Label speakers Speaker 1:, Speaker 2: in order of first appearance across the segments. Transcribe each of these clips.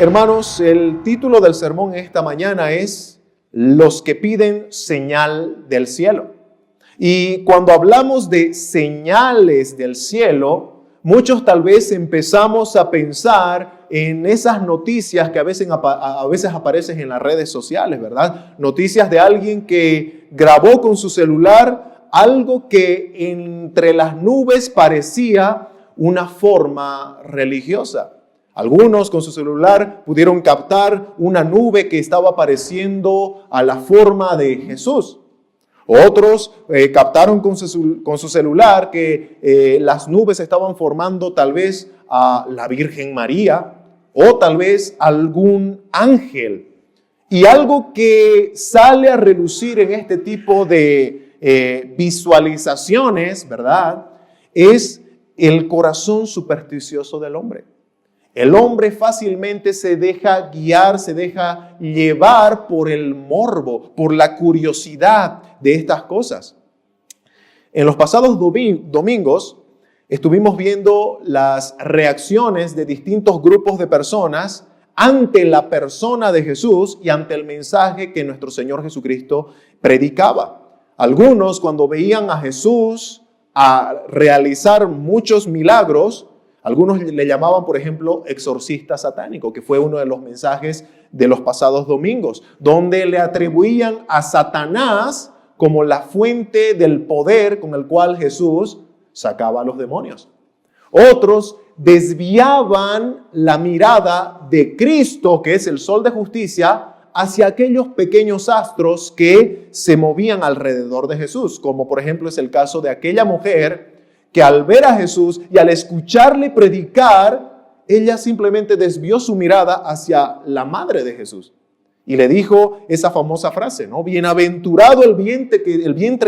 Speaker 1: Hermanos, el título del sermón esta mañana es Los que piden señal del cielo. Y cuando hablamos de señales del cielo, muchos tal vez empezamos a pensar en esas noticias que a veces aparecen en las redes sociales, ¿verdad? Noticias de alguien que grabó con su celular algo que entre las nubes parecía una forma religiosa. Algunos con su celular pudieron captar una nube que estaba pareciendo a la forma de Jesús. Otros captaron con su celular que las nubes estaban formando tal vez a la Virgen María o tal vez algún ángel. Y algo que sale a relucir en este tipo de visualizaciones, ¿verdad?, es el corazón supersticioso del hombre. El hombre fácilmente se deja guiar, se deja llevar por el morbo, por la curiosidad de estas cosas. En los pasados domingos estuvimos viendo las reacciones de distintos grupos de personas ante la persona de Jesús y ante el mensaje que nuestro Señor Jesucristo predicaba. Algunos, cuando veían a Jesús a realizar muchos milagros, algunos le llamaban, por ejemplo, exorcista satánico, que fue uno de los mensajes de los pasados domingos, donde le atribuían a Satanás como la fuente del poder con el cual Jesús sacaba a los demonios. Otros desviaban la mirada de Cristo, que es el sol de justicia, hacia aquellos pequeños astros que se movían alrededor de Jesús, como por ejemplo es el caso de aquella mujer que al ver a Jesús y al escucharle predicar, ella simplemente desvió su mirada hacia la madre de Jesús. Y le dijo esa famosa frase, ¿no? Bienaventurado el vientre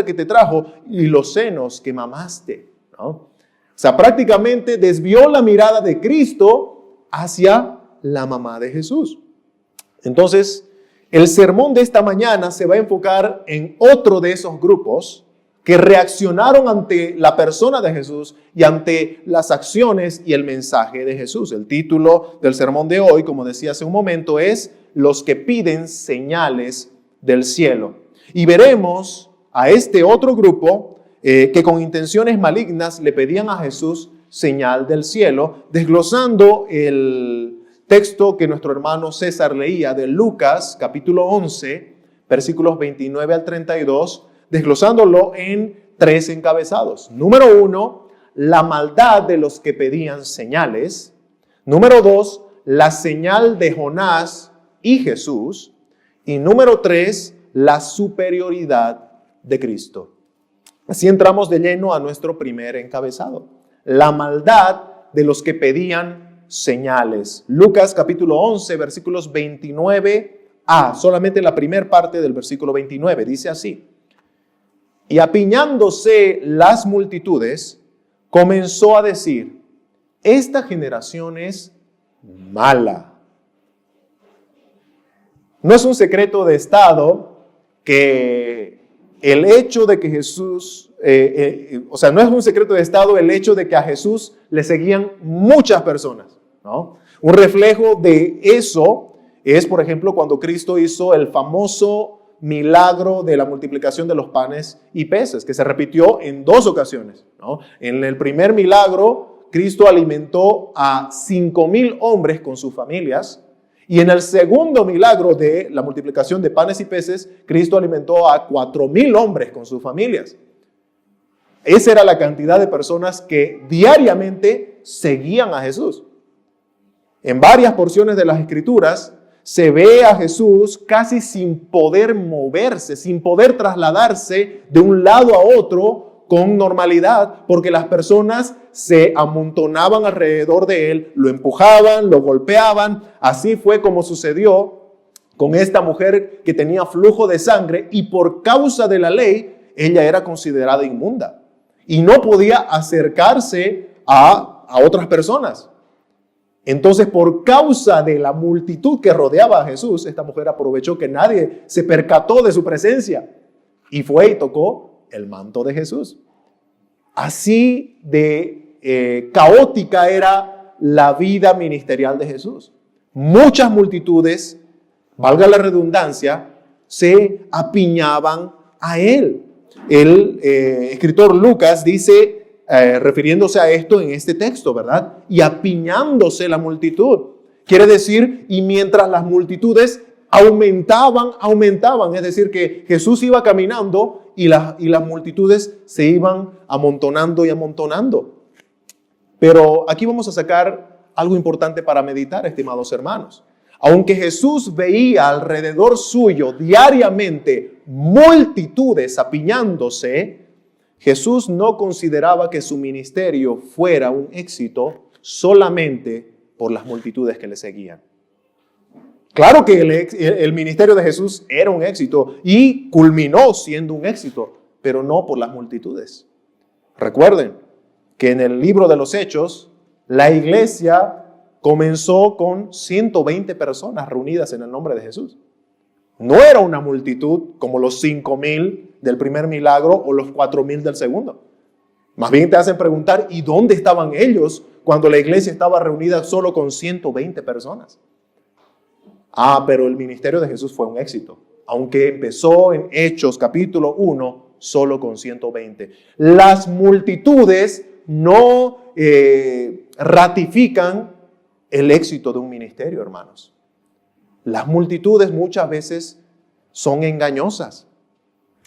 Speaker 1: que te trajo y los senos que mamaste, ¿no? O sea, prácticamente desvió la mirada de Cristo hacia la mamá de Jesús. Entonces, el sermón de esta mañana se va a enfocar en otro de esos grupos que reaccionaron ante la persona de Jesús y ante las acciones y el mensaje de Jesús. El título del sermón de hoy, como decía hace un momento, es Los que piden señales del cielo. Y veremos a este otro grupo que con intenciones malignas le pedían a Jesús señal del cielo, desglosando el texto que nuestro hermano César leía de Lucas, capítulo 11, versículos 29 al 32, desglosándolo en 3 encabezados. Número 1, la maldad de los que pedían señales. Número 2, la señal de Jonás y Jesús. Y número 3, la superioridad de Cristo. Así entramos de lleno a nuestro primer encabezado. La maldad de los que pedían señales. Lucas capítulo 11, versículos 29a. Solamente la primera parte del versículo 29 dice así. Y apiñándose las multitudes, comenzó a decir, esta generación es mala. No es un secreto de Estado que el hecho de que Jesús, no es un secreto de Estado el hecho de que a Jesús le seguían muchas personas, ¿no? Un reflejo de eso es, por ejemplo, cuando Cristo hizo el famoso milagro de la multiplicación de los panes y peces, que se repitió en 2 ocasiones, ¿no? En el primer milagro, Cristo alimentó a 5,000 hombres con sus familias, y en el segundo milagro de la multiplicación de panes y peces, Cristo alimentó a 4,000 hombres con sus familias. Esa era la cantidad de personas que diariamente seguían a Jesús. En varias porciones de las Escrituras, se ve a Jesús casi sin poder moverse, sin poder trasladarse de un lado a otro con normalidad, porque las personas se amontonaban alrededor de él, lo empujaban, lo golpeaban. Así fue como sucedió con esta mujer que tenía flujo de sangre y por causa de la ley, ella era considerada inmunda y no podía acercarse a otras personas. Entonces, por causa de la multitud que rodeaba a Jesús, esta mujer aprovechó que nadie se percató de su presencia y fue y tocó el manto de Jesús. Así de caótica era la vida ministerial de Jesús. muchas multitudes, valga la redundancia, se apiñaban a él. El escritor Lucas dice, refiriéndose a esto en este texto, ¿verdad? Y apiñándose la multitud. Quiere decir, y mientras las multitudes aumentaban, es decir, que Jesús iba caminando y las multitudes se iban amontonando y amontonando. Pero aquí vamos a sacar algo importante para meditar, estimados hermanos. Aunque Jesús veía alrededor suyo diariamente multitudes apiñándose, Jesús no consideraba que su ministerio fuera un éxito solamente por las multitudes que le seguían. Claro que el ministerio de Jesús era un éxito y culminó siendo un éxito, pero no por las multitudes. Recuerden que en el libro de los Hechos, la iglesia comenzó con 120 personas reunidas en el nombre de Jesús. No era una multitud como los 5,000 del primer milagro o los 4,000 del segundo. Más bien te hacen preguntar, ¿y dónde estaban ellos cuando la iglesia estaba reunida solo con 120 personas? Pero el ministerio de Jesús fue un éxito, aunque empezó en Hechos capítulo 1 solo con 120. Las multitudes no ratifican el éxito de un ministerio, hermanos. Las multitudes muchas veces son engañosas.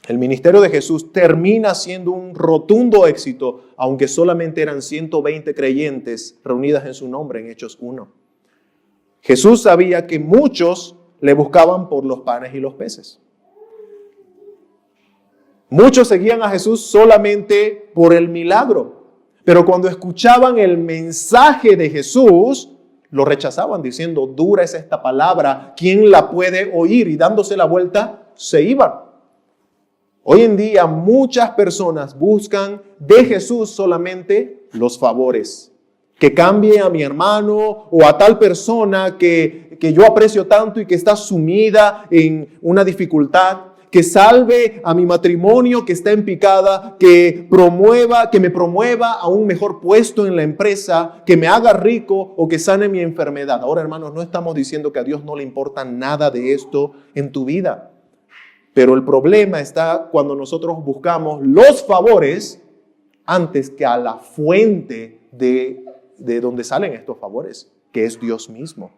Speaker 1: El ministerio de Jesús termina siendo un rotundo éxito, aunque solamente eran 120 creyentes reunidas en su nombre en Hechos 1. Jesús sabía que muchos le buscaban por los panes y los peces. Muchos seguían a Jesús solamente por el milagro, pero cuando escuchaban el mensaje de Jesús, lo rechazaban diciendo, dura es esta palabra, ¿quién la puede oír? Y dándose la vuelta, se iban. Hoy en día muchas personas buscan de Jesús solamente los favores. Que cambie a mi hermano o a tal persona que yo aprecio tanto y que está sumida en una dificultad. Que salve a mi matrimonio que está en picada, que me promueva a un mejor puesto en la empresa, que me haga rico o que sane mi enfermedad. Ahora, hermanos, no estamos diciendo que a Dios no le importa nada de esto en tu vida. Pero el problema está cuando nosotros buscamos los favores antes que a la fuente de donde salen estos favores, que es Dios mismo.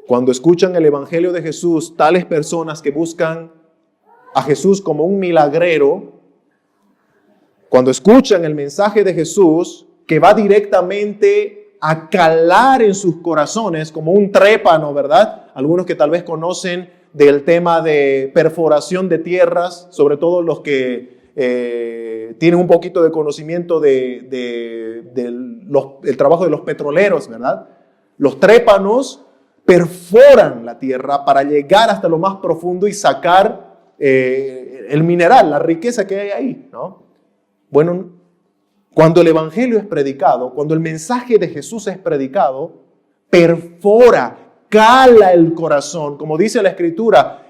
Speaker 1: Cuando escuchan el evangelio de Jesús, tales personas que buscan a Jesús como un milagrero, cuando escuchan el mensaje de Jesús, que va directamente a calar en sus corazones como un trépano, ¿verdad? Algunos que tal vez conocen del tema de perforación de tierras, sobre todo los que tienen un poquito de conocimiento del trabajo de los petroleros, ¿verdad? Los trépanos perforan la tierra para llegar hasta lo más profundo y sacar el mineral, la riqueza que hay ahí, ¿no? Bueno, cuando el evangelio es predicado, cuando el mensaje de Jesús es predicado, perfora, cala el corazón, como dice la Escritura,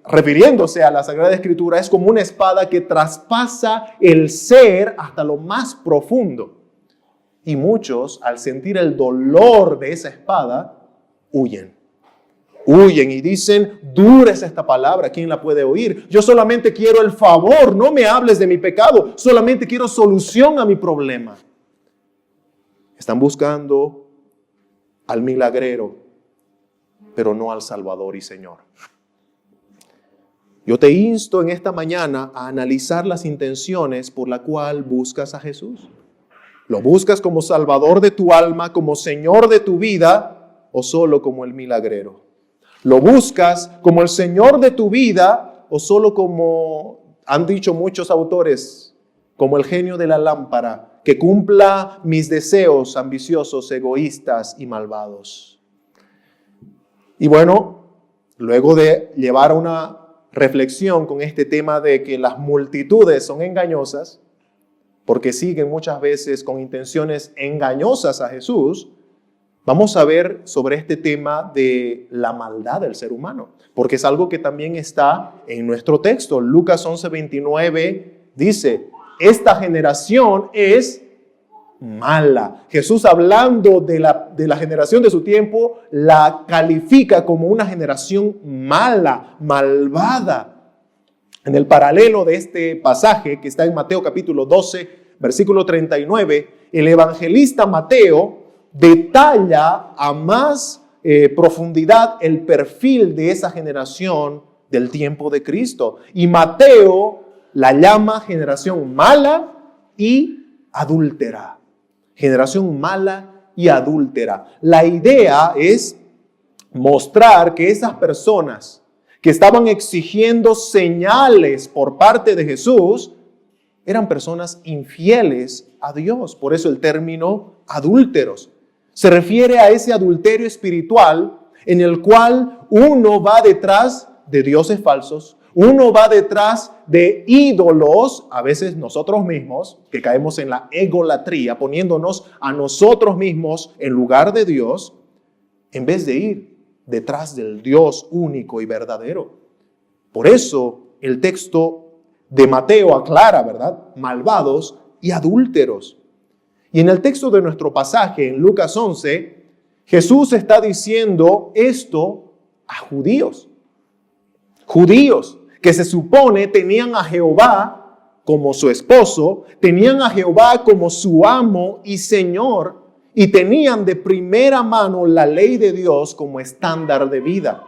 Speaker 1: refiriéndose a la Sagrada Escritura, es como una espada que traspasa el ser hasta lo más profundo. Y muchos, al sentir el dolor de esa espada, huyen y dicen, dura es esta palabra, ¿quién la puede oír? Yo solamente quiero el favor, no me hables de mi pecado, solamente quiero solución a mi problema. Están buscando al milagrero, pero no al Salvador y Señor. Yo te insto en esta mañana a analizar las intenciones por la cual buscas a Jesús. ¿Lo buscas como Salvador de tu alma, como Señor de tu vida, o solo como el milagrero? ¿Lo buscas como el Señor de tu vida, o solo como han dicho muchos autores, como el genio de la lámpara, que cumpla mis deseos ambiciosos, egoístas y malvados? Y bueno, luego de llevar una reflexión con este tema de que las multitudes son engañosas, porque siguen muchas veces con intenciones engañosas a Jesús, vamos a ver sobre este tema de la maldad del ser humano, porque es algo que también está en nuestro texto. Lucas 11:29 dice, esta generación es mala. Jesús, hablando de la generación de su tiempo, la califica como una generación mala, malvada. En el paralelo de este pasaje que está en Mateo capítulo 12, versículo 39, el evangelista Mateo detalla a más profundidad el perfil de esa generación del tiempo de Cristo. Y Mateo la llama generación mala y adúltera. Generación mala y adúltera. La idea es mostrar que esas personas que estaban exigiendo señales por parte de Jesús eran personas infieles a Dios. Por eso el término adúlteros se refiere a ese adulterio espiritual en el cual uno va detrás de dioses falsos, uno va detrás de ídolos, a veces nosotros mismos, que caemos en la egolatría, poniéndonos a nosotros mismos en lugar de Dios, en vez de ir detrás del Dios único y verdadero. Por eso el texto de Mateo aclara, ¿verdad? Malvados y adúlteros. Y en el texto de nuestro pasaje, en Lucas 11, Jesús está diciendo esto a judíos. Judíos que se supone tenían a Jehová como su esposo, tenían a Jehová como su amo y Señor, y tenían de primera mano la ley de Dios como estándar de vida.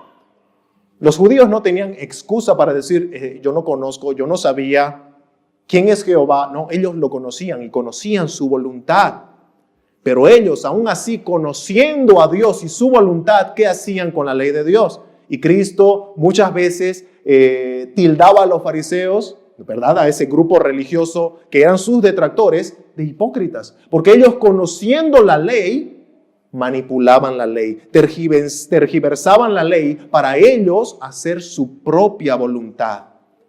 Speaker 1: Los judíos no tenían excusa para decir, yo no conozco, yo no sabía quién es Jehová. No, ellos lo conocían y conocían su voluntad. Pero ellos, aún así, conociendo a Dios y su voluntad, ¿qué hacían con la ley de Dios? Y Cristo muchas veces tildaba a los fariseos, ¿verdad?, a ese grupo religioso que eran sus detractores, de hipócritas. Porque ellos, conociendo la ley, manipulaban la ley, tergiversaban la ley para ellos hacer su propia voluntad.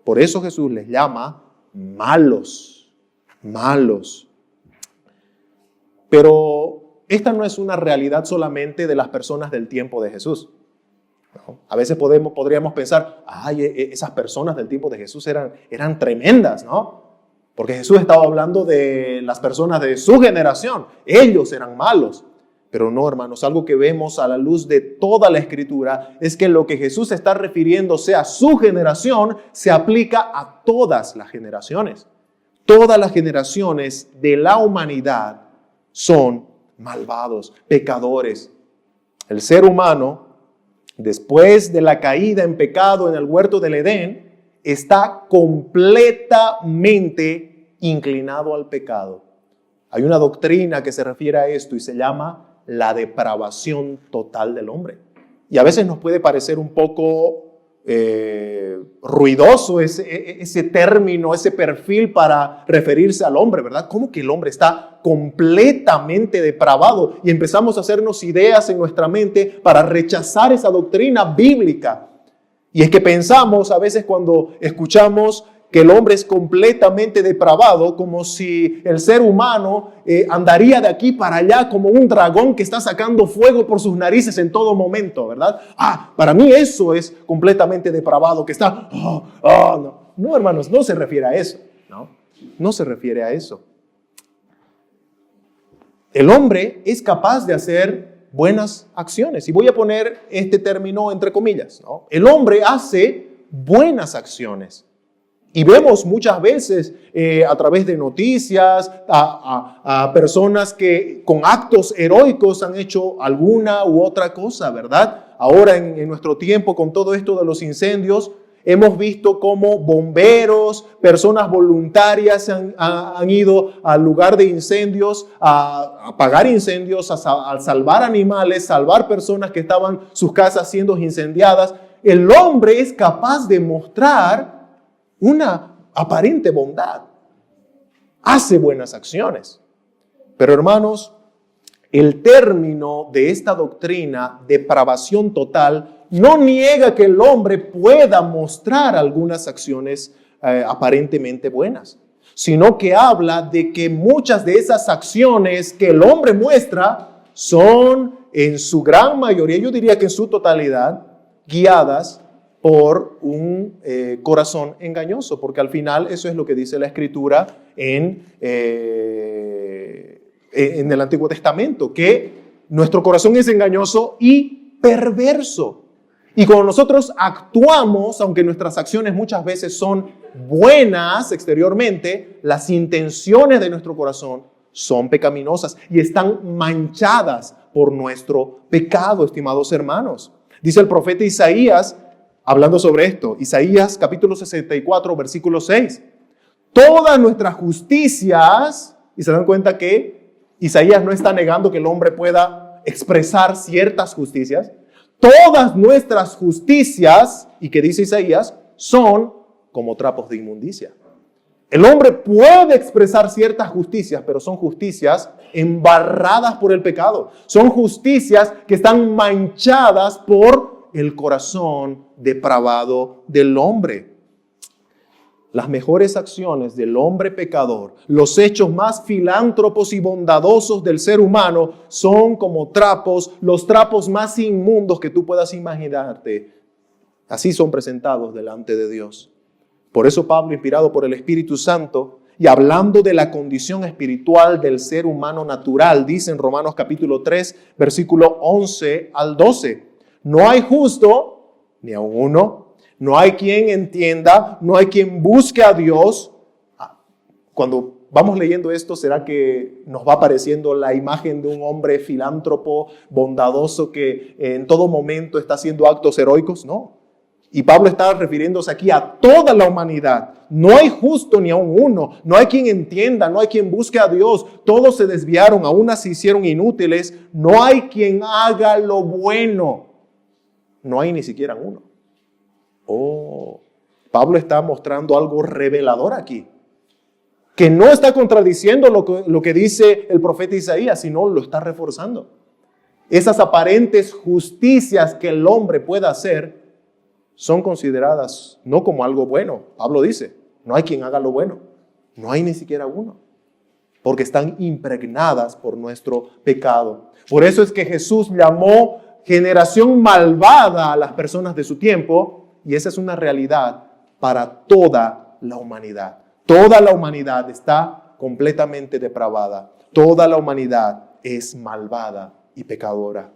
Speaker 1: Por eso Jesús les llama malos, malos. Pero esta no es una realidad solamente de las personas del tiempo de Jesús. ¿No? A veces podríamos pensar, ay, esas personas del tiempo de Jesús eran tremendas, ¿no? Porque Jesús estaba hablando de las personas de su generación. Ellos eran malos. Pero no, hermanos, algo que vemos a la luz de toda la Escritura es que lo que Jesús está refiriéndose a su generación se aplica a todas las generaciones. Todas las generaciones de la humanidad son malvados, pecadores. El ser humano, después de la caída en pecado en el huerto del Edén, está completamente inclinado al pecado. Hay una doctrina que se refiere a esto y se llama la depravación total del hombre. Y a veces nos puede parecer un poco ruidoso ese término, ese perfil para referirse al hombre, ¿verdad? ¿Cómo que el hombre está completamente depravado? Y empezamos a hacernos ideas en nuestra mente para rechazar esa doctrina bíblica. Y es que pensamos a veces cuando escuchamos que el hombre es completamente depravado, como si el ser humano andaría de aquí para allá como un dragón que está sacando fuego por sus narices en todo momento, ¿verdad? Para mí eso es completamente depravado, que está... No. No, hermanos, no se refiere a eso, no se refiere a eso. El hombre es capaz de hacer buenas acciones, y voy a poner este término entre comillas, ¿no? El hombre hace buenas acciones. Y vemos muchas veces a través de noticias a personas que con actos heroicos han hecho alguna u otra cosa, ¿verdad? Ahora en nuestro tiempo, con todo esto de los incendios, hemos visto cómo bomberos, personas voluntarias han ido al lugar de incendios a apagar incendios, a salvar animales, salvar personas que estaban sus casas siendo incendiadas. El hombre es capaz de mostrar una aparente bondad. Hace buenas acciones. Pero hermanos, el término de esta doctrina, depravación total, no niega que el hombre pueda mostrar algunas acciones aparentemente buenas, sino que habla de que muchas de esas acciones que el hombre muestra son en su gran mayoría, yo diría que en su totalidad, guiadas por un corazón engañoso, porque al final eso es lo que dice la Escritura en en el Antiguo Testamento, que nuestro corazón es engañoso y perverso. Y cuando nosotros actuamos, aunque nuestras acciones muchas veces son buenas exteriormente, las intenciones de nuestro corazón son pecaminosas y están manchadas por nuestro pecado, estimados hermanos. Dice el profeta Isaías, hablando sobre esto, Isaías capítulo 64, versículo 6. Todas nuestras justicias, y se dan cuenta que Isaías no está negando que el hombre pueda expresar ciertas justicias, todas nuestras justicias, y que dice Isaías, son como trapos de inmundicia. El hombre puede expresar ciertas justicias, pero son justicias embarradas por el pecado. Son justicias que están manchadas por el corazón depravado del hombre. Las mejores acciones del hombre pecador, los hechos más filántropos y bondadosos del ser humano son como trapos, los trapos más inmundos que tú puedas imaginarte. Así son presentados delante de Dios. Por eso Pablo, inspirado por el Espíritu Santo y hablando de la condición espiritual del ser humano natural, dice en Romanos capítulo 3, versículo 11 al 12, no hay justo ni aun uno. No hay quien entienda, no hay quien busque a Dios. Cuando vamos leyendo esto, ¿será que nos va apareciendo la imagen de un hombre filántropo, bondadoso, que en todo momento está haciendo actos heroicos? No. Y Pablo está refiriéndose aquí a toda la humanidad. No hay justo ni aun uno. No hay quien entienda, no hay quien busque a Dios. Todos se desviaron, aún se hicieron inútiles. No hay quien haga lo bueno. No hay ni siquiera uno. Oh, Pablo está mostrando algo revelador aquí, que no está contradiciendo lo que dice el profeta Isaías, sino lo está reforzando. Esas aparentes justicias que el hombre pueda hacer son consideradas no como algo bueno. Pablo dice, no hay quien haga lo bueno, no hay ni siquiera uno, porque están impregnadas por nuestro pecado. Por eso es que Jesús llamó generación malvada a las personas de su tiempo. Y esa es una realidad para toda la humanidad. Toda la humanidad está completamente depravada. Toda la humanidad es malvada y pecadora.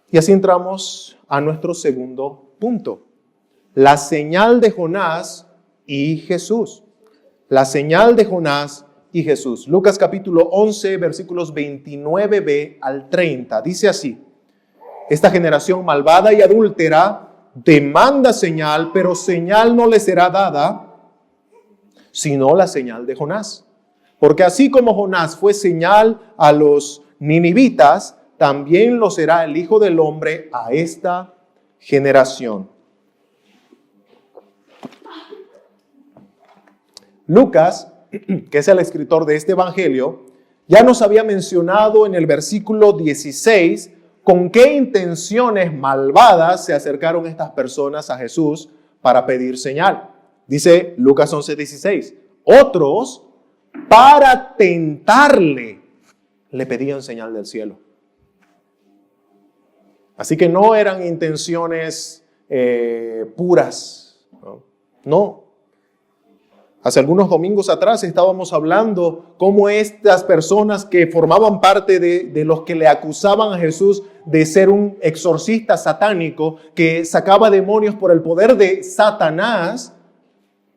Speaker 1: Y así entramos a nuestro segundo punto. La señal de Jonás y Jesús. La señal de Jonás y Jesús. Lucas capítulo 11, versículos 29b al 30. Dice así. Esta generación malvada y adúltera demanda señal, pero señal no le será dada, sino la señal de Jonás. Porque así como Jonás fue señal a los ninivitas, también lo será el Hijo del Hombre a esta generación. Lucas, que es el escritor de este evangelio, ya nos había mencionado en el versículo 16 con qué intenciones malvadas se acercaron estas personas a Jesús para pedir señal. Dice Lucas 11:16. Otros, para tentarle, le pedían señal del cielo. Así que no eran intenciones puras. No. Hace algunos domingos atrás estábamos hablando cómo estas personas que formaban parte de los que le acusaban a Jesús de ser un exorcista satánico que sacaba demonios por el poder de Satanás,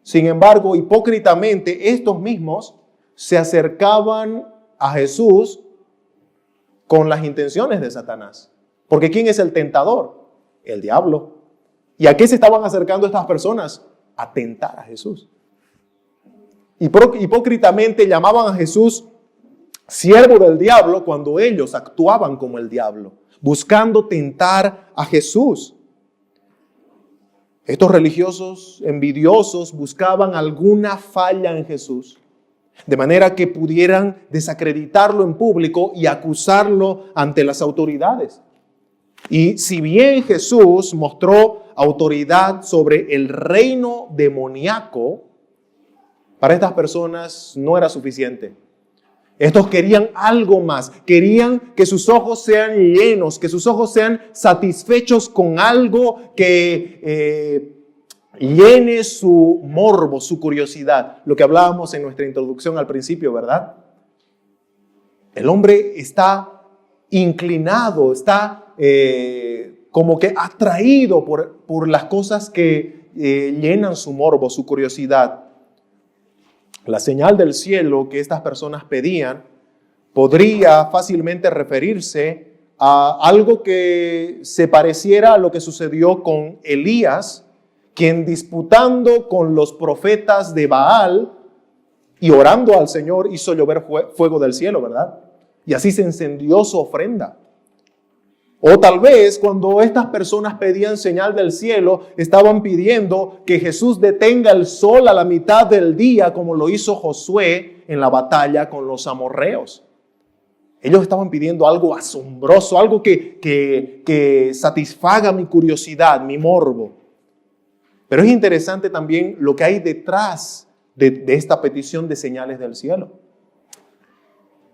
Speaker 1: sin embargo, hipócritamente, estos mismos se acercaban a Jesús con las intenciones de Satanás. Porque ¿quién es el tentador? El diablo. ¿Y a qué se estaban acercando estas personas? A tentar a Jesús. Hipócritamente llamaban a Jesús siervo del diablo cuando ellos actuaban como el diablo, buscando tentar a Jesús. Estos religiosos envidiosos buscaban alguna falla en Jesús, de manera que pudieran desacreditarlo en público y acusarlo ante las autoridades. Y si bien Jesús mostró autoridad sobre el reino demoníaco, para estas personas no era suficiente. Estos querían algo más. Querían que sus ojos sean llenos, que sus ojos sean satisfechos con algo que llene su morbo, su curiosidad. Lo que hablábamos en nuestra introducción al principio, ¿verdad? El hombre está inclinado, está como que atraído por las cosas que llenan su morbo, su curiosidad. La señal del cielo que estas personas pedían podría fácilmente referirse a algo que se pareciera a lo que sucedió con Elías, quien disputando con los profetas de Baal y orando al Señor hizo llover fuego del cielo, ¿verdad? Y así se encendió su ofrenda. O tal vez cuando estas personas pedían señal del cielo, estaban pidiendo que Jesús detenga el sol a la mitad del día, como lo hizo Josué en la batalla con los amorreos. Ellos estaban pidiendo algo asombroso, algo que satisfaga mi curiosidad, mi morbo. Pero es interesante también lo que hay detrás de esta petición de señales del cielo.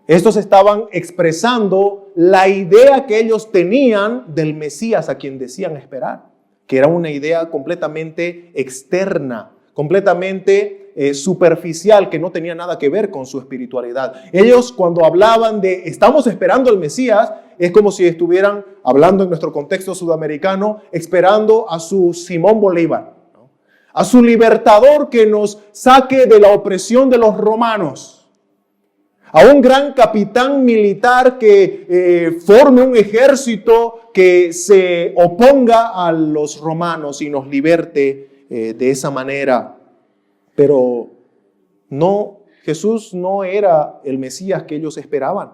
Speaker 1: Estos estaban expresando la idea que ellos tenían del Mesías a quien decían esperar, que era una idea completamente externa, completamente superficial, que no tenía nada que ver con su espiritualidad. Ellos cuando hablaban de estamos esperando al Mesías, es como si estuvieran hablando en nuestro contexto sudamericano, esperando a su Simón Bolívar, ¿no? A su libertador que nos saque de la opresión de los romanos. A un gran capitán militar que forme un ejército que se oponga a los romanos y nos liberte de esa manera. Pero no, Jesús no era el Mesías que ellos esperaban.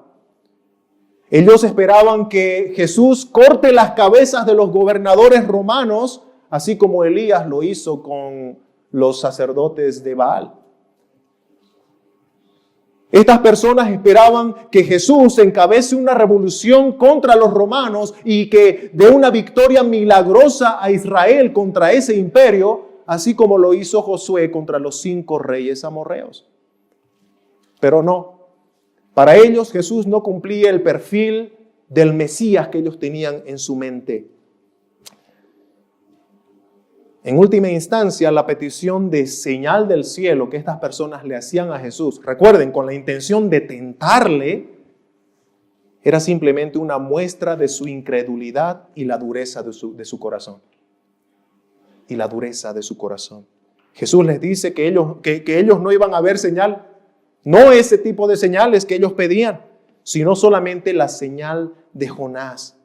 Speaker 1: Ellos esperaban que Jesús corte las cabezas de los gobernadores romanos, así como Elías lo hizo con los sacerdotes de Baal. Estas personas esperaban que Jesús encabece una revolución contra los romanos y que dé una victoria milagrosa a Israel contra ese imperio, así como lo hizo Josué contra los 5 reyes amorreos. Pero no, para ellos Jesús no cumplía el perfil del Mesías que ellos tenían en su mente. En última instancia, la petición de señal del cielo que estas personas le hacían a Jesús, recuerden, con la intención de tentarle, era simplemente una muestra de su incredulidad y la dureza de su corazón. Y la dureza de su corazón. Jesús les dice que ellos no iban a ver señal, no ese tipo de señales que ellos pedían, sino solamente la señal de Jonás.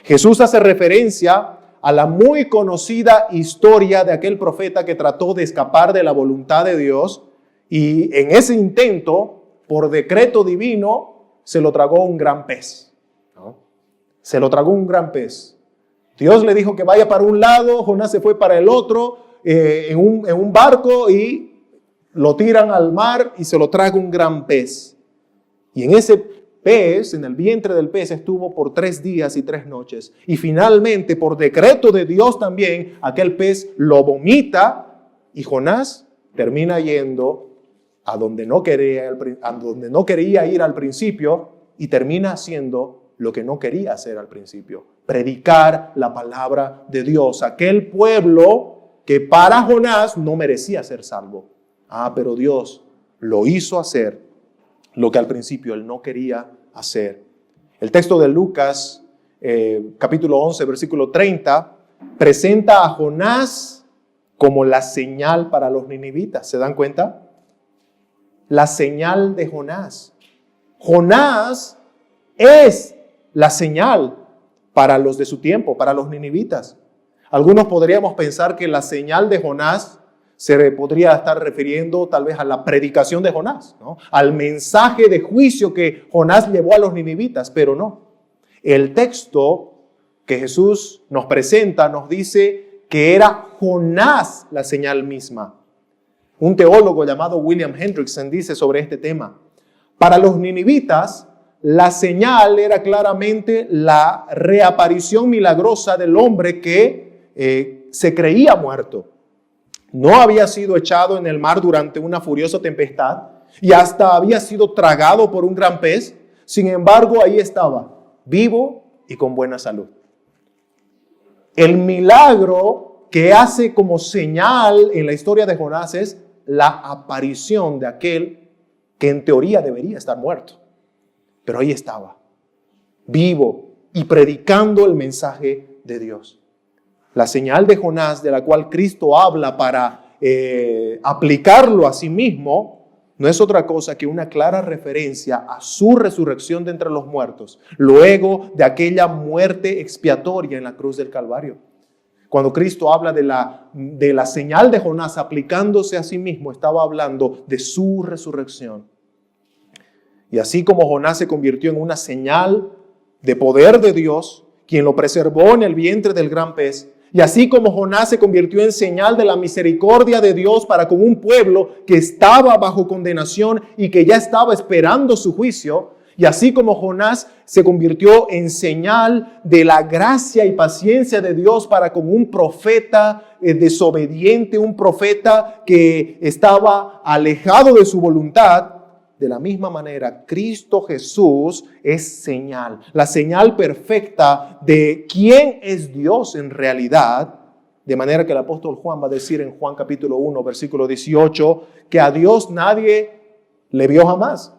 Speaker 1: Jesús hace referencia a la muy conocida historia de aquel profeta que trató de escapar de la voluntad de Dios y en ese intento, por decreto divino, se lo tragó un gran pez, ¿no? Se lo tragó un gran pez. Dios le dijo que vaya para un lado, Jonás se fue para el otro en un barco y lo tiran al mar y se lo traga un gran pez. Y en ese pez, en el vientre del pez, estuvo por 3 días y 3 noches. Y finalmente, por decreto de Dios también, aquel pez lo vomita y Jonás termina yendo a donde no quería ir al principio y termina haciendo lo que no quería hacer al principio. Predicar la palabra de Dios. Aquel pueblo que para Jonás no merecía ser salvo. Pero Dios lo hizo hacer lo que al principio él no quería hacer. El texto de Lucas, capítulo 11, versículo 30, presenta a Jonás como la señal para los ninivitas. ¿Se dan cuenta? La señal de Jonás. Jonás es la señal para los de su tiempo, para los ninivitas. Algunos podríamos pensar que la señal de Jonás se podría estar refiriendo tal vez a la predicación de Jonás, ¿no? Al mensaje de juicio que Jonás llevó a los ninivitas, pero no. El texto que Jesús nos presenta nos dice que era Jonás la señal misma. Un teólogo llamado William Hendrickson dice sobre este tema: para los ninivitas, la señal era claramente la reaparición milagrosa del hombre que se creía muerto. No había sido echado en el mar durante una furiosa tempestad y hasta había sido tragado por un gran pez. Sin embargo, ahí estaba, vivo y con buena salud. El milagro que hace como señal en la historia de Jonás es la aparición de aquel que en teoría debería estar muerto. Pero ahí estaba, vivo y predicando el mensaje de Dios. La señal de Jonás, de la cual Cristo habla para aplicarlo a sí mismo, no es otra cosa que una clara referencia a su resurrección de entre los muertos, luego de aquella muerte expiatoria en la cruz del Calvario. Cuando Cristo habla de la señal de Jonás aplicándose a sí mismo, estaba hablando de su resurrección. Y así como Jonás se convirtió en una señal de poder de Dios, quien lo preservó en el vientre del gran pez, y así como Jonás se convirtió en señal de la misericordia de Dios para con un pueblo que estaba bajo condenación y que ya estaba esperando su juicio, y así como Jonás se convirtió en señal de la gracia y paciencia de Dios para con un profeta desobediente, un profeta que estaba alejado de su voluntad, de la misma manera, Cristo Jesús es señal, la señal perfecta de quién es Dios en realidad, de manera que el apóstol Juan va a decir en Juan capítulo 1, versículo 18, que a Dios nadie le vio jamás,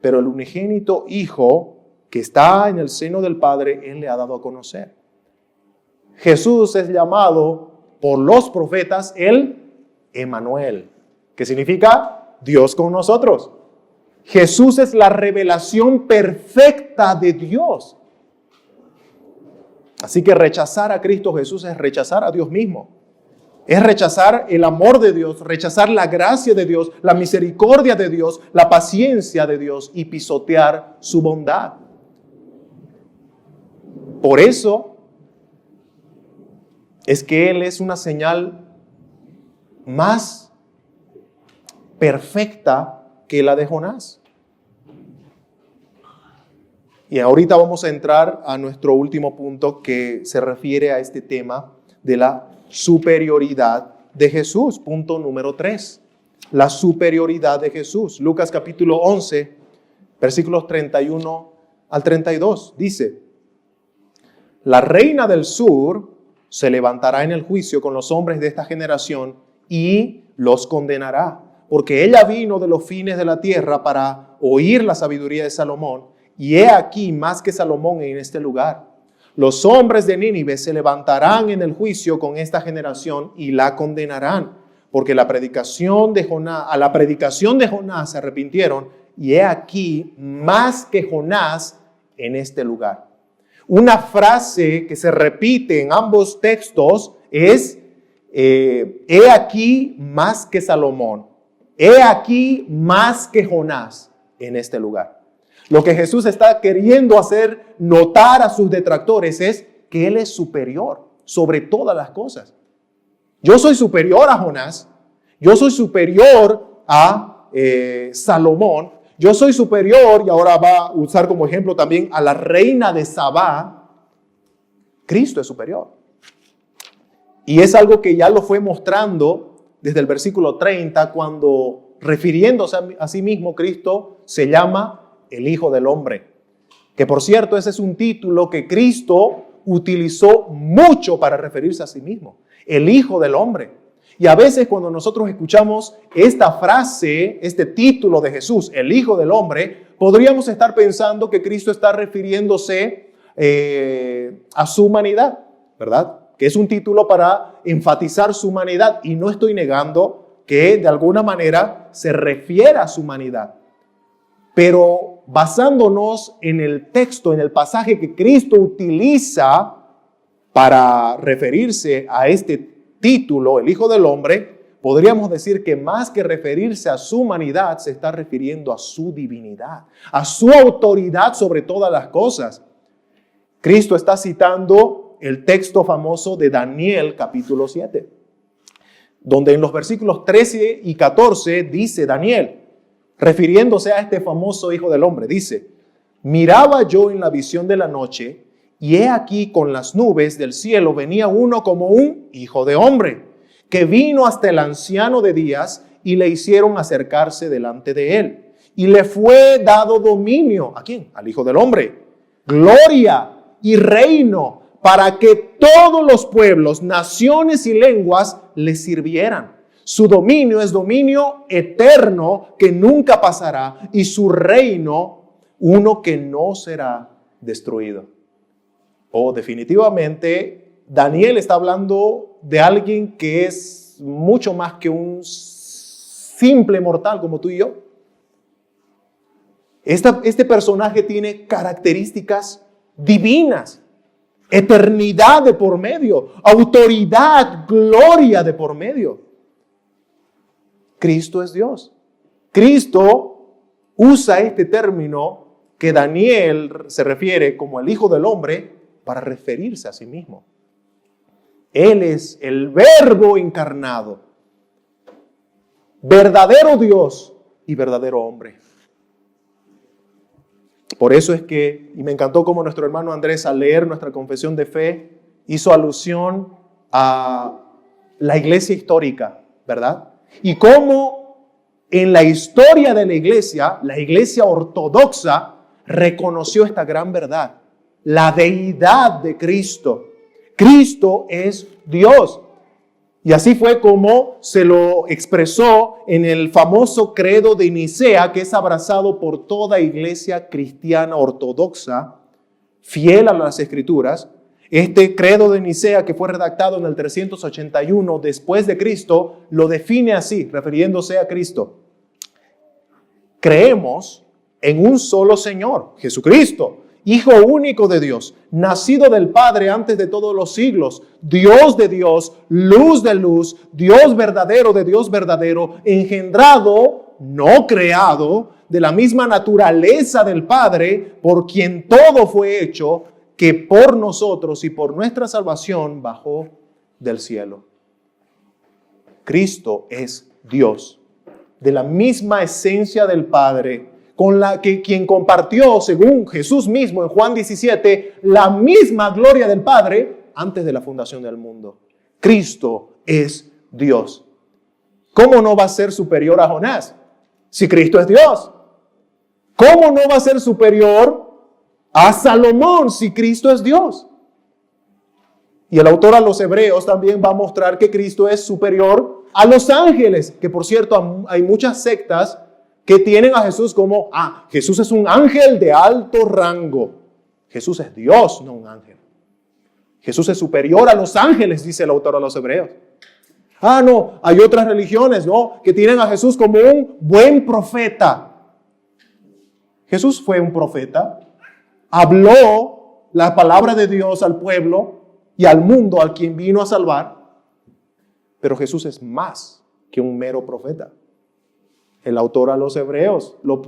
Speaker 1: pero el unigénito Hijo que está en el seno del Padre, Él le ha dado a conocer. Jesús es llamado por los profetas el Emmanuel, que significa Dios con nosotros. Jesús es la revelación perfecta de Dios. Así que rechazar a Cristo Jesús es rechazar a Dios mismo. Es rechazar el amor de Dios, rechazar la gracia de Dios, la misericordia de Dios, la paciencia de Dios y pisotear su bondad. Por eso es que Él es una señal más perfecta que la de Jonás. Y ahorita vamos a entrar a nuestro último punto que se refiere a este tema de la superioridad de Jesús. Punto número 3. La superioridad de Jesús. Lucas capítulo 11, versículos 31 al 32. Dice: la reina del sur se levantará en el juicio con los hombres de esta generación y los condenará, porque ella vino de los fines de la tierra para oír la sabiduría de Salomón, y he aquí más que Salomón en este lugar. Los hombres de Nínive se levantarán en el juicio con esta generación y la condenarán, porque a la predicación de Jonás se arrepintieron, y he aquí más que Jonás en este lugar. Una frase que se repite en ambos textos es: he aquí más que Salomón, he aquí más que Jonás en este lugar. Lo que Jesús está queriendo hacer notar a sus detractores es que Él es superior sobre todas las cosas. Yo soy superior a Jonás, yo soy superior a Salomón, yo soy superior, y ahora va a usar como ejemplo también a la reina de Sabá. Cristo es superior. Y es algo que ya lo fue mostrando desde el versículo 30, cuando refiriéndose a sí mismo, Cristo se llama el Hijo del Hombre. Que por cierto, ese es un título que Cristo utilizó mucho para referirse a sí mismo. El Hijo del Hombre. Y a veces cuando nosotros escuchamos esta frase, este título de Jesús, el Hijo del Hombre, podríamos estar pensando que Cristo está refiriéndose a su humanidad, ¿verdad? Que es un título para enfatizar su humanidad, y no estoy negando que de alguna manera se refiere a su humanidad. Pero basándonos en el texto, en el pasaje que Cristo utiliza para referirse a este título, el Hijo del Hombre, podríamos decir que más que referirse a su humanidad, se está refiriendo a su divinidad, a su autoridad sobre todas las cosas. Cristo está citando el texto famoso de Daniel capítulo 7, donde en los versículos 13 y 14 dice Daniel, refiriéndose a este famoso Hijo del Hombre, dice: miraba yo en la visión de la noche, y he aquí con las nubes del cielo venía uno como un hijo de hombre, que vino hasta el anciano de días, y le hicieron acercarse delante de él. Y le fue dado dominio, ¿a quién? Al Hijo del Hombre, gloria y reino, para que todos los pueblos, naciones y lenguas le sirvieran. Su dominio es dominio eterno que nunca pasará y su reino uno que no será destruido. Definitivamente, Daniel está hablando de alguien que es mucho más que un simple mortal como tú y yo. Este personaje tiene características divinas, eternidad de por medio, autoridad, gloria de por medio. Cristo es Dios. Cristo usa este término que Daniel se refiere como el Hijo del Hombre para referirse a sí mismo. Él es el Verbo encarnado, verdadero Dios y verdadero hombre. Por eso es que, y me encantó cómo nuestro hermano Andrés al leer nuestra confesión de fe hizo alusión a la iglesia histórica, ¿verdad? Y cómo en la historia de la iglesia ortodoxa reconoció esta gran verdad, la deidad de Cristo. Cristo es Dios. Y así fue como se lo expresó en el famoso credo de Nicea, que es abrazado por toda iglesia cristiana ortodoxa, fiel a las Escrituras. Este credo de Nicea, que fue redactado en el 381 después de Cristo, lo define así, refiriéndose a Cristo. Creemos en un solo Señor, Jesucristo, Hijo único de Dios, nacido del Padre antes de todos los siglos, Dios de Dios, luz de luz, Dios verdadero de Dios verdadero, engendrado, no creado, de la misma naturaleza del Padre, por quien todo fue hecho, que por nosotros y por nuestra salvación bajó del cielo. Cristo es Dios, de la misma esencia del Padre, con la que quien compartió, según Jesús mismo en Juan 17, la misma gloria del Padre antes de la fundación del mundo. Cristo es Dios. ¿Cómo no va a ser superior a Jonás si Cristo es Dios? ¿Cómo no va a ser superior a Salomón si Cristo es Dios? Y el autor a los Hebreos también va a mostrar que Cristo es superior a los ángeles, que por cierto hay muchas sectas que tienen a Jesús como, Jesús es un ángel de alto rango. Jesús es Dios, no un ángel. Jesús es superior a los ángeles, dice el autor a los Hebreos. No, hay otras religiones, ¿no?, que tienen a Jesús como un buen profeta. Jesús fue un profeta, habló la palabra de Dios al pueblo y al mundo al quien vino a salvar, pero Jesús es más que un mero profeta. El autor a los Hebreos lo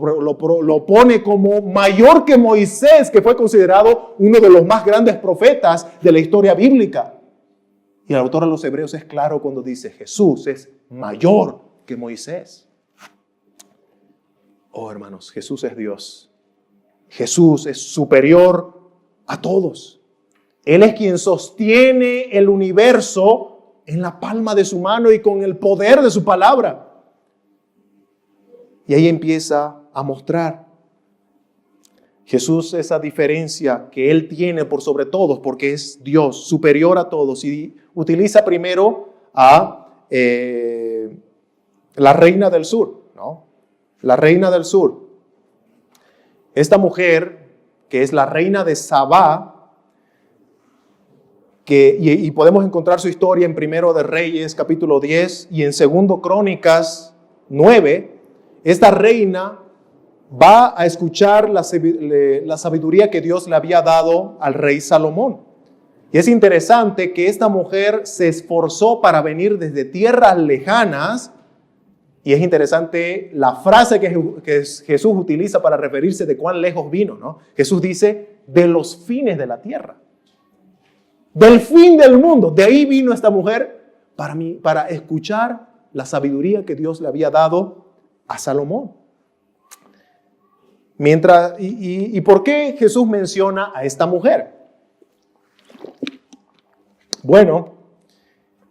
Speaker 1: pone como mayor que Moisés, que fue considerado uno de los más grandes profetas de la historia bíblica. Y el autor a los Hebreos es claro cuando dice, Jesús es mayor que Moisés. Hermanos, Jesús es Dios. Jesús es superior a todos. Él es quien sostiene el universo en la palma de su mano y con el poder de su palabra. Y ahí empieza a mostrar Jesús esa diferencia que Él tiene por sobre todos, porque es Dios, superior a todos. Y utiliza primero a la reina del sur, ¿no? La reina del sur. Esta mujer, que es la reina de Sabá, y podemos encontrar su historia en Primero de Reyes, capítulo 10, y en Segundo Crónicas 9, esta reina va a escuchar la sabiduría que Dios le había dado al rey Salomón. Y es interesante que esta mujer se esforzó para venir desde tierras lejanas. Y es interesante la frase que Jesús utiliza para referirse de cuán lejos vino, ¿no? Jesús dice, de los fines de la tierra. Del fin del mundo. De ahí vino esta mujer para escuchar la sabiduría que Dios le había dado a Salomón. ¿Y por qué Jesús menciona a esta mujer? Bueno,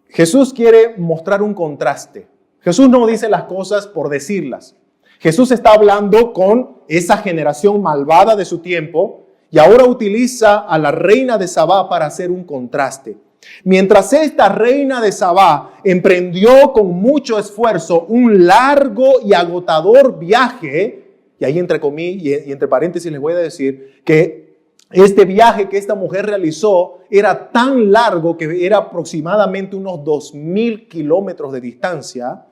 Speaker 1: Jesús quiere mostrar un contraste. Jesús no dice las cosas por decirlas. Jesús está hablando con esa generación malvada de su tiempo y ahora utiliza a la reina de Sabá para hacer un contraste. Mientras esta reina de Sabá emprendió con mucho esfuerzo un largo y agotador viaje, y ahí entre comillas y entre paréntesis les voy a decir que este viaje que esta mujer realizó era tan largo que era aproximadamente unos 2,000 kilómetros de distancia,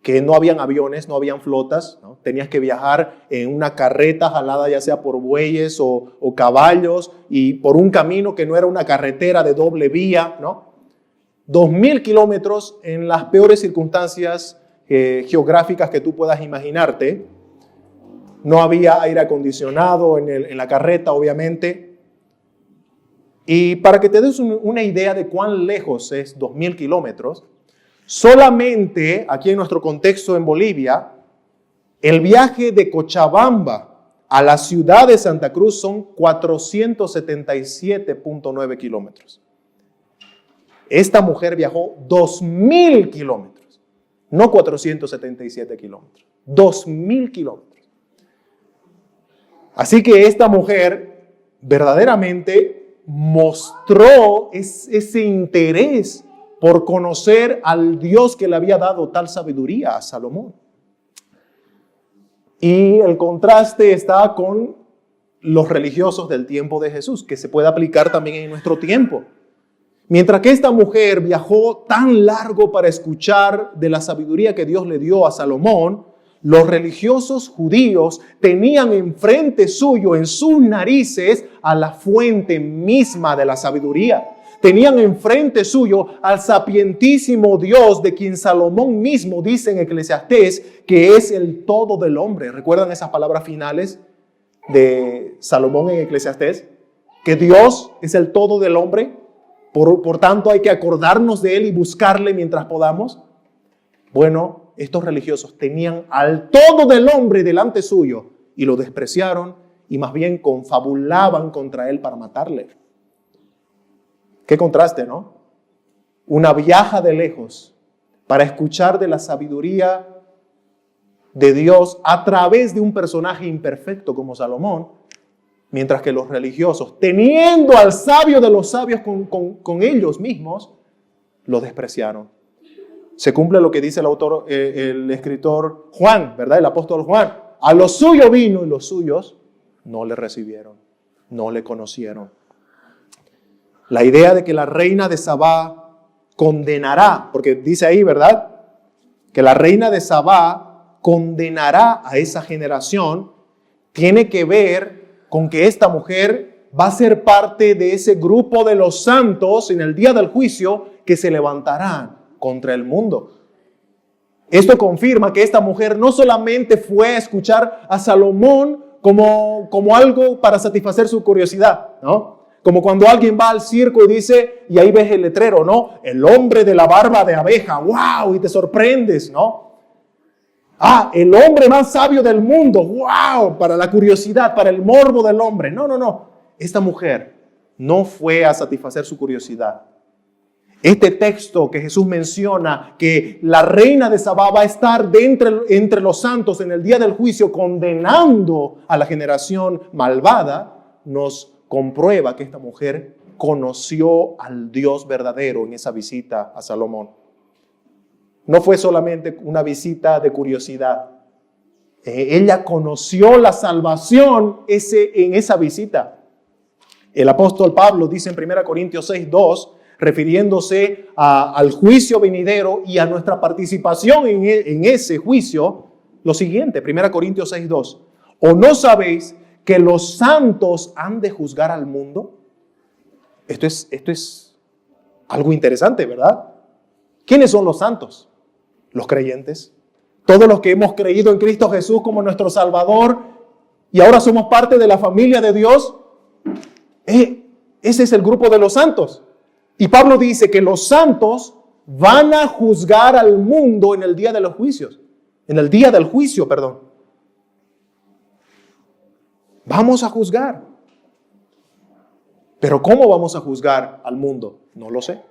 Speaker 1: que no habían aviones, no habían flotas, ¿no? Tenías que viajar en una carreta jalada ya sea por bueyes o caballos y por un camino que no era una carretera de doble vía, ¿no? 2,000 kilómetros en las peores circunstancias geográficas que tú puedas imaginarte. No había aire acondicionado en la carreta, obviamente. Y para que te des una idea de cuán lejos es 2,000 kilómetros, solamente aquí en nuestro contexto en Bolivia, el viaje de Cochabamba a la ciudad de Santa Cruz son 477.9 kilómetros. Esta mujer viajó 2,000 kilómetros, no 477 kilómetros, 2,000 kilómetros. Así que esta mujer verdaderamente mostró ese interés por conocer al Dios que le había dado tal sabiduría a Salomón. Y el contraste está con los religiosos del tiempo de Jesús, que se puede aplicar también en nuestro tiempo. Mientras que esta mujer viajó tan largo para escuchar de la sabiduría que Dios le dio a Salomón, los religiosos judíos tenían enfrente suyo, en sus narices, a la fuente misma de la sabiduría. Tenían enfrente suyo al sapientísimo Dios de quien Salomón mismo dice en Eclesiastés que es el todo del hombre. ¿Recuerdan esas palabras finales de Salomón en Eclesiastés? Que Dios es el todo del hombre. Por tanto, hay que acordarnos de Él y buscarle mientras podamos. Bueno, estos religiosos tenían al todo del hombre delante suyo y lo despreciaron y más bien confabulaban contra Él para matarle. Qué contraste, ¿no? Una viaja de lejos para escuchar de la sabiduría de Dios a través de un personaje imperfecto como Salomón, mientras que los religiosos, teniendo al sabio de los sabios con ellos mismos, lo despreciaron. Se cumple lo que dice el escritor Juan, ¿verdad? El apóstol Juan. A lo suyo vino y los suyos no le recibieron, no le conocieron. La idea de que la reina de Sabá condenará, porque dice ahí, ¿verdad? Que la reina de Sabá condenará a esa generación, tiene que ver con que esta mujer va a ser parte de ese grupo de los santos en el día del juicio que se levantarán contra el mundo. Esto confirma que esta mujer no solamente fue a escuchar a Salomón como algo para satisfacer su curiosidad, ¿no? Como cuando alguien va al circo y dice, y ahí ves el letrero, ¿no? El hombre de la barba de abeja, ¡wow! Y te sorprendes, ¿no? Ah, el hombre más sabio del mundo, ¡wow! Para la curiosidad, para el morbo del hombre. No, no, no. Esta mujer no fue a satisfacer su curiosidad. Este texto que Jesús menciona, que la reina de Sabá va a estar entre los santos en el día del juicio condenando a la generación malvada, nos comprueba que esta mujer conoció al Dios verdadero en esa visita a Salomón. No fue solamente una visita de curiosidad. Ella conoció la salvación en esa visita. El apóstol Pablo dice en 1 Corintios 6:2, refiriéndose al juicio venidero y a nuestra participación en ese juicio, lo siguiente, 1 Corintios 6:2. ¿O no sabéis que los santos han de juzgar al mundo? Esto es algo interesante, ¿verdad? ¿Quiénes son los santos? Los creyentes. Todos los que hemos creído en Cristo Jesús como nuestro Salvador y ahora somos parte de la familia de Dios. Ese es el grupo de los santos. Y Pablo dice que los santos van a juzgar al mundo en el día de los juicios. En el día del juicio, perdón. Vamos a juzgar. Pero ¿cómo vamos a juzgar al mundo? No lo sé.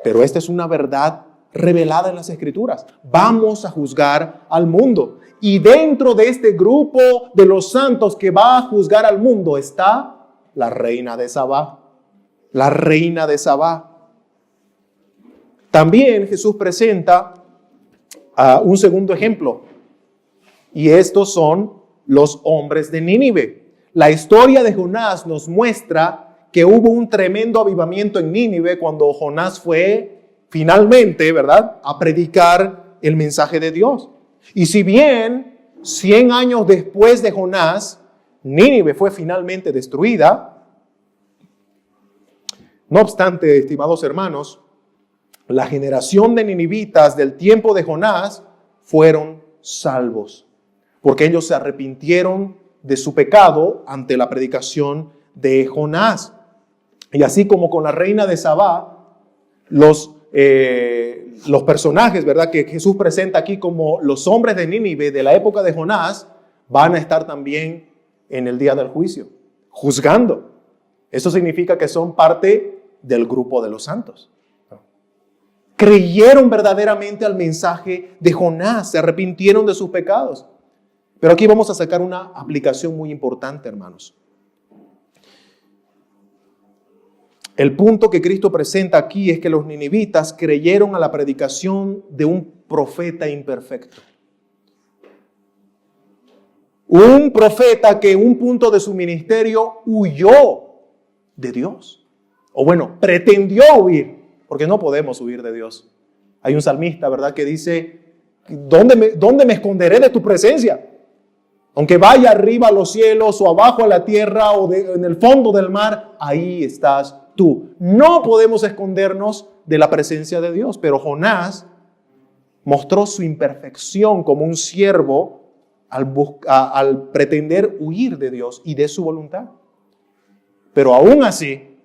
Speaker 1: Pero esta es una verdad revelada en las Escrituras. Vamos a juzgar al mundo. Y dentro de este grupo de los santos que va a juzgar al mundo está la reina de Sabá. La reina de Sabá. También Jesús presenta un segundo ejemplo. Y estos son los hombres de Nínive. La historia de Jonás nos muestra que hubo un tremendo avivamiento en Nínive cuando Jonás fue finalmente, ¿verdad?, a predicar el mensaje de Dios. Y si bien 100 años después de Jonás, Nínive fue finalmente destruida, no obstante, estimados hermanos, la generación de ninivitas del tiempo de Jonás fueron salvos, porque ellos se arrepintieron de su pecado ante la predicación de Jonás. Y así como con la reina de Sabá, los personajes, ¿verdad?, que Jesús presenta aquí como los hombres de Nínive de la época de Jonás, van a estar también en el día del juicio, juzgando. Eso significa que son parte del grupo de los santos. Creyeron verdaderamente al mensaje de Jonás, se arrepintieron de sus pecados. Pero aquí vamos a sacar una aplicación muy importante, hermanos. El punto que Cristo presenta aquí es que los ninivitas creyeron a la predicación de un profeta imperfecto. Un profeta que en un punto de su ministerio huyó de Dios. O bueno, pretendió huir, porque no podemos huir de Dios. Hay un salmista, ¿verdad?, que dice, ¿dónde me esconderé de tu presencia? Aunque vaya arriba a los cielos o abajo a la tierra o en el fondo del mar, ahí estás tú. No podemos escondernos de la presencia de Dios, pero Jonás mostró su imperfección como un siervo al pretender huir de Dios y de su voluntad. Pero aún así,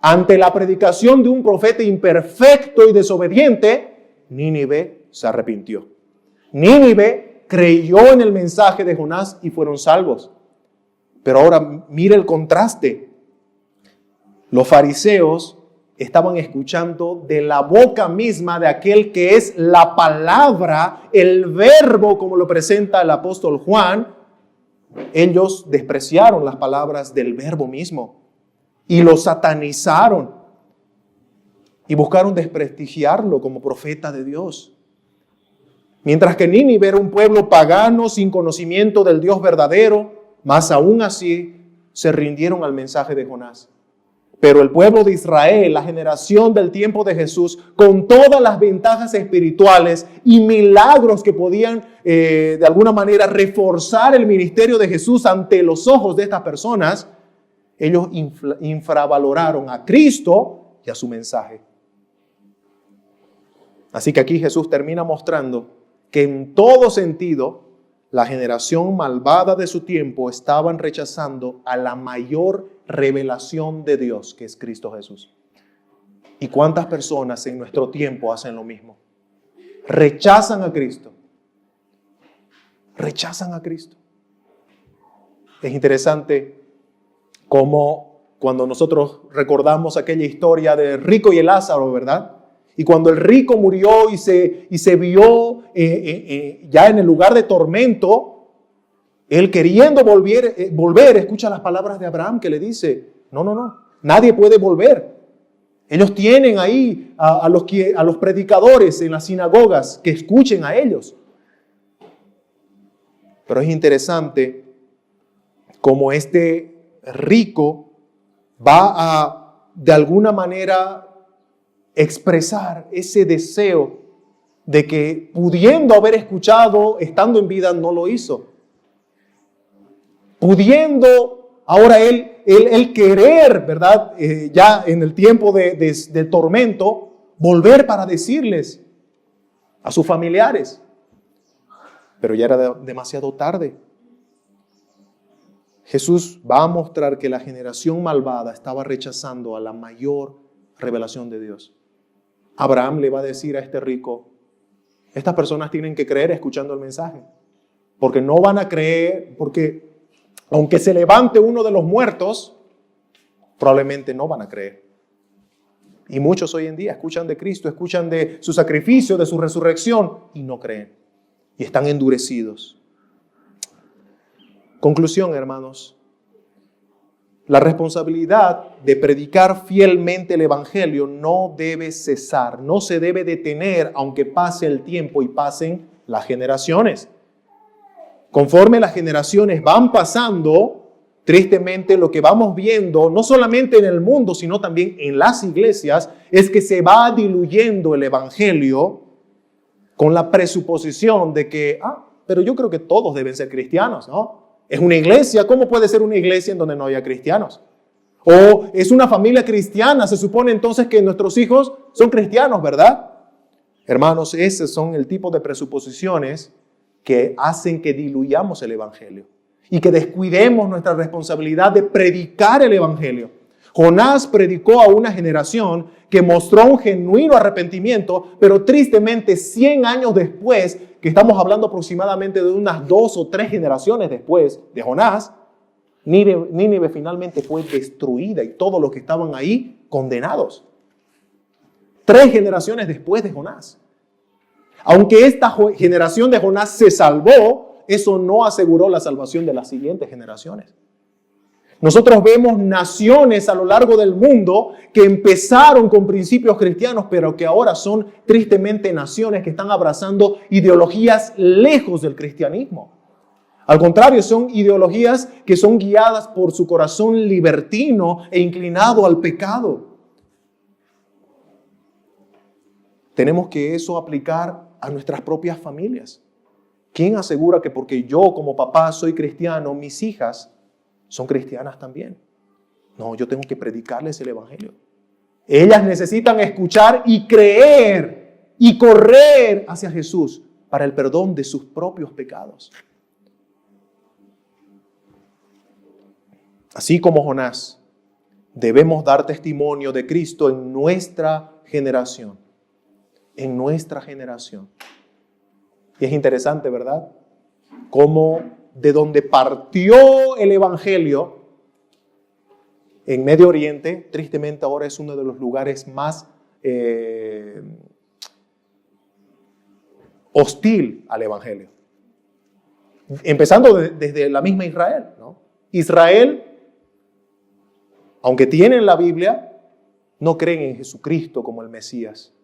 Speaker 1: ante la predicación de un profeta imperfecto y desobediente, Nínive se arrepintió. Nínive creyó en el mensaje de Jonás y fueron salvos. Pero ahora mire el contraste. Los fariseos estaban escuchando de la boca misma de aquel que es la palabra, el verbo, como lo presenta el apóstol Juan. Ellos despreciaron las palabras del verbo mismo y lo satanizaron y buscaron desprestigiarlo como profeta de Dios. Mientras que Nínive era un pueblo pagano sin conocimiento del Dios verdadero, más aún así se rindieron al mensaje de Jonás. Pero el pueblo de Israel, la generación del tiempo de Jesús, con todas las ventajas espirituales y milagros que podían de alguna manera reforzar el ministerio de Jesús ante los ojos de estas personas, ellos infravaloraron a Cristo y a su mensaje. Así que aquí Jesús termina mostrando que en todo sentido la generación malvada de su tiempo estaban rechazando a la mayor revelación de Dios, que es Cristo Jesús. ¿Y cuántas personas en nuestro tiempo hacen lo mismo? Rechazan a Cristo. Rechazan a Cristo. Es interesante cómo cuando nosotros recordamos aquella historia del rico y el Lázaro, ¿verdad? Y cuando el rico murió y se vio ya en el lugar de tormento, él queriendo volver, escucha las palabras de Abraham que le dice, no, nadie puede volver. Ellos tienen ahí a los predicadores en las sinagogas que escuchen a ellos. Pero es interesante cómo este rico va a, de alguna manera, expresar ese deseo de que pudiendo haber escuchado estando en vida no lo hizo. Pudiendo ahora él querer, ¿verdad? Ya en el tiempo de tormento, volver para decirles a sus familiares. Pero ya era demasiado tarde. Jesús va a mostrar que la generación malvada estaba rechazando a la mayor revelación de Dios. Abraham le va a decir a este rico, estas personas tienen que creer escuchando el mensaje, porque no van a creer, porque aunque se levante uno de los muertos, probablemente no van a creer. Y muchos hoy en día escuchan de Cristo, escuchan de su sacrificio, de su resurrección y no creen. Y están endurecidos. Conclusión, hermanos. La responsabilidad de predicar fielmente el Evangelio no debe cesar, no se debe detener aunque pase el tiempo y pasen las generaciones. Conforme las generaciones van pasando, tristemente lo que vamos viendo, no solamente en el mundo, sino también en las iglesias, es que se va diluyendo el Evangelio con la presuposición de que, pero yo creo que todos deben ser cristianos, ¿no? Es una iglesia, ¿cómo puede ser una iglesia en donde no haya cristianos? O es una familia cristiana, se supone entonces que nuestros hijos son cristianos, ¿verdad? Hermanos, esos son el tipo de presuposiciones que hacen que diluyamos el Evangelio y que descuidemos nuestra responsabilidad de predicar el Evangelio. Jonás predicó a una generación que mostró un genuino arrepentimiento, pero tristemente 100 años después, que estamos hablando aproximadamente de unas 2 o 3 generaciones después de Jonás, Nínive finalmente fue destruida y todos los que estaban ahí condenados. 3 generaciones después de Jonás. Aunque esta generación de Jonás se salvó, eso no aseguró la salvación de las siguientes generaciones. Nosotros vemos naciones a lo largo del mundo que empezaron con principios cristianos, pero que ahora son tristemente naciones que están abrazando ideologías lejos del cristianismo. Al contrario, son ideologías que son guiadas por su corazón libertino e inclinado al pecado. Tenemos que eso aplicar a nuestras propias familias. ¿Quién asegura que porque yo como papá soy cristiano, mis hijas son cristianas también? No, yo tengo que predicarles el Evangelio. Ellas necesitan escuchar y creer y correr hacia Jesús para el perdón de sus propios pecados. Así como Jonás, debemos dar testimonio de Cristo en nuestra generación. En nuestra generación. Y es interesante, ¿verdad? Cómo de donde partió el Evangelio en Medio Oriente, tristemente ahora es uno de los lugares más hostil al Evangelio. Empezando desde la misma Israel, ¿no? Israel, aunque tienen la Biblia, no creen en Jesucristo como el Mesías.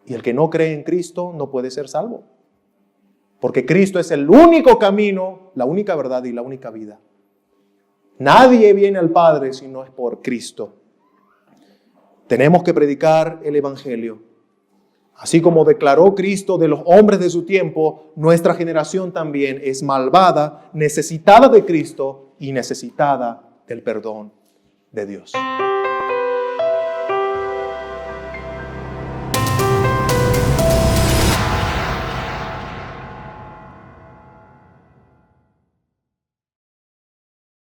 Speaker 1: Y el que no cree en Cristo no puede ser salvo. Porque Cristo es el único camino, la única verdad y la única vida. Nadie viene al Padre si no es por Cristo. Tenemos que predicar el Evangelio. Así como declaró Cristo de los hombres de su tiempo, nuestra generación también es malvada, necesitada de Cristo y necesitada del perdón de Dios.